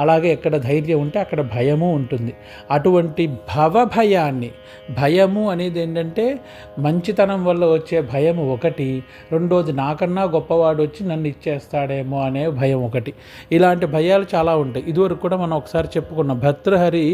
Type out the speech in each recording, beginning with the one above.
అలాగే ఎక్కడ ధైర్యం ఉంటే అక్కడ భయము ఉంటుంది. అటువంటి భవభయాన్ని, భయము అనేది ఏంటంటే మంచితనం వల్ల వచ్చే భయము ఒకటి, రెండోది నాకన్నా గొప్పవాడు వచ్చి నన్ను ఇచ్చేస్తాడేమో అనే భయం ఒకటి. ఇలాంటి భయాలు చాలా ఉంటాయి. ఇదివరకు కూడా మనం ఒకసారి చెప్పుకున్నాం. భర్తృహరి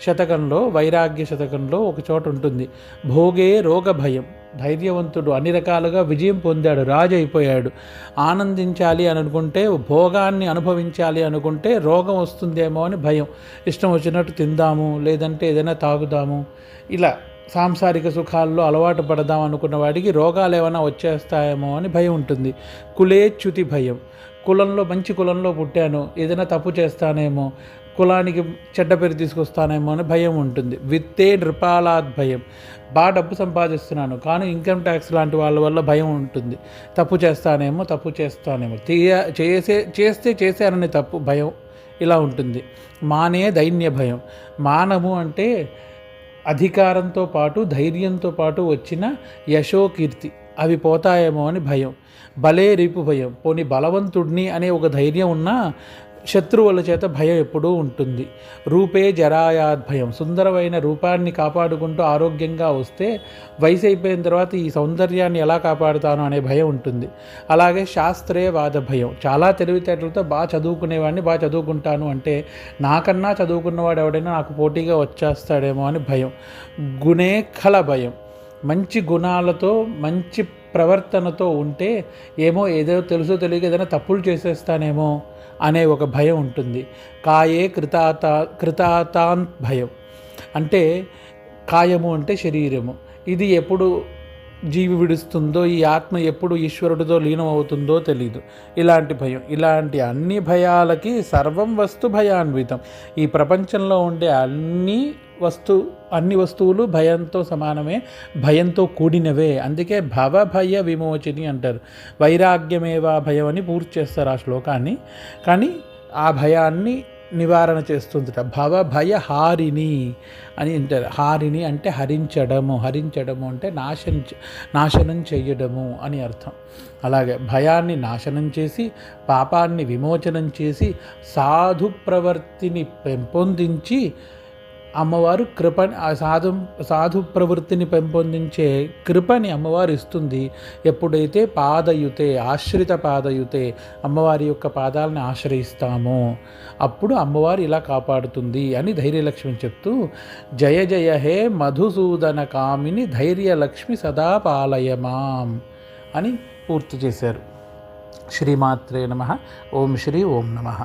శతకంలో, వైరాగ్య శతకంలో ఒక చోట ఉంటుంది, భోగే రోగ భయం. ధైర్యవంతుడు అన్ని రకాలుగా విజయం పొందాడు, రాజు అయిపోయాడు. ఆనందించాలి అని అనుకుంటే, భోగాన్ని అనుభవించాలి అనుకుంటే రోగం వస్తుందేమో అని భయం. ఇష్టం వచ్చినట్టు తిందాము, లేదంటే ఏదైనా తాగుదాము, ఇలా సాంసారిక సుఖాల్లో అలవాటు పడదాం అనుకున్న వాడికి రోగాలు ఏమైనా వచ్చేస్తాయేమో అని భయం ఉంటుంది. కులేచ్యుతి భయం. కులంలో, మంచి కులంలో పుట్టాను, ఏదైనా తప్పు చేస్తానేమో, కులానికి చెడ్డ పేరు తీసుకొస్తానేమో అని భయం ఉంటుంది. విత్తే నృపాలాద్ భయం. బాగా డబ్బు సంపాదిస్తున్నాను కానీ ఇన్కమ్ ట్యాక్స్ లాంటి వాళ్ళ వల్ల భయం ఉంటుంది. తప్పు చేస్తానేమో, చేస్తే చేశానని తప్పు భయం ఇలా ఉంటుంది. మానే దైన్య భయం. మానము అంటే అధికారంతో పాటు ధైర్యంతో పాటు వచ్చిన యశోకీర్తి, అవి పోతాయేమో అని భయం. బలే రిపు భయం. పోని బలవంతుడిని అనే ఒక ధైర్యం ఉన్నా శత్రువుల చేత భయం ఎప్పుడూ ఉంటుంది. రూపే జరాయాద్ భయం. సుందరమైన రూపాన్ని కాపాడుకుంటూ ఆరోగ్యంగా వస్తే వయసు అయిపోయిన తర్వాత ఈ సౌందర్యాన్ని ఎలా కాపాడుతాను అనే భయం ఉంటుంది. అలాగే శాస్త్రే వాద భయం. చాలా తెలివితేటలతో బాగా చదువుకునేవాడిని, బాగా చదువుకుంటాను అంటే నాకన్నా చదువుకున్నవాడు ఎవడైనా నాకు పోటీగా వచ్చేస్తాడేమో అని భయం. గుణే ఖల భయం. మంచి గుణాలతో, మంచి ప్రవర్తనతో ఉంటే ఏమో ఏదో తెలుసో తెలియక ఏదైనా తప్పులు చేసేస్తానేమో అనే ఒక భయం ఉంటుంది. కాయే కృతాతాన్ భయం. అంటే కాయము అంటే శరీరము, ఇది ఎప్పుడు జీవి విడుస్తుందో, ఈ ఆత్మ ఎప్పుడు ఈశ్వరుడితో లీనం అవుతుందో తెలీదు. ఇలాంటి భయం. ఇలాంటి అన్ని భయాలకి సర్వం వస్తు భయాన్వితం. ఈ ప్రపంచంలో ఉండే అన్ని వస్తువులు భయంతో సమానమే, భయంతో కూడినవే. అందుకే భవభయ విమోచిని అంటారు. వైరాగ్యమేవా భయం అని పూర్తి చేస్తారు ఆ శ్లోకాన్ని. కానీ ఆ భయాన్ని నివారణ చేస్తుందట. భవభయ హారిణి అని అంటారు. హారిణి అంటే హరించడము అంటే నాశనం చెయ్యడము అని అర్థం. అలాగే భయాన్ని నాశనం చేసి, పాపాన్ని విమోచనం చేసి, సాధు ప్రవర్తిని పెంపొందించి, అమ్మవారు సాధు ప్రవృత్తిని పెంపొందించే కృపని అమ్మవారు ఇస్తుంది. ఎప్పుడైతే ఆశ్రిత పాదయుతే అమ్మవారి యొక్క పాదాలను ఆశ్రయిస్తామో అప్పుడు అమ్మవారు ఇలా కాపాడుతుంది అని ధైర్యలక్ష్మి చెప్తూ, జయ జయ హే మధుసూదన కామిని ధైర్యలక్ష్మి సదా పాలయమాం అని పూర్తి చేశారు. శ్రీమాత్రే నమః. ఓం శ్రీ ఓం నమః.